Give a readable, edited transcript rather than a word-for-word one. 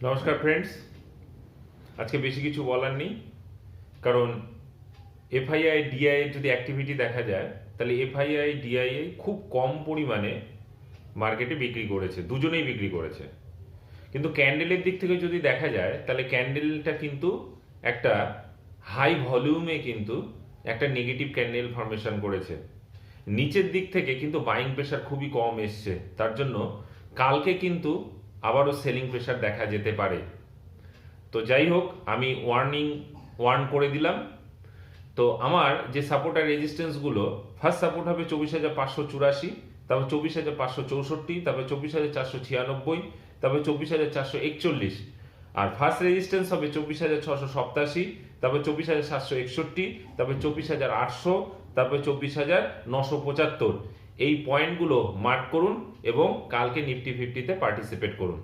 নমস্কার ফ্রেন্ডস, আজকে বেশি কিছু বলার নেই। কারণ এফআইআই ডিআই এর যদি অ্যাক্টিভিটি দেখা যায়, তাহলে এফআইআই ডিআই খুব কম পরিমাণে মার্কেটে বিক্রি করেছে, দুজনেই বিক্রি করেছে। কিন্তু ক্যান্ডেলের দিক থেকে যদি দেখা যায়, তাহলে ক্যান্ডেলটা কিন্তু একটা হাই ভলিউমে কিন্তু একটা নেগেটিভ ক্যান্ডেল ফর্মেশন করেছে। নিচের দিক থেকে কিন্তু বাইং প্রেশার খুবই কম এসছে, তার জন্য কালকে কিন্তু আবারও সেলিং প্রেশার দেখা যেতে পারে। তো যাই হোক, আমি ওয়ার্ন করে দিলাম। তো আমার যে সাপোর্ট আর রেজিস্ট্যান্সগুলো, ফার্স্ট সাপোর্ট হবে 24,584, তারপর 24,564, তারপর 24,496, তারপর 24,441, আর ফার্স্ট রেজিস্ট্যান্স হবে 24,687, তারপর 24,761, তারপর 24,800, তারপর 24,975। এই পয়েন্টগুলো মার্ক করুন এবং কালকে নিফটি 50-তে পার্টিসিপেট করুন।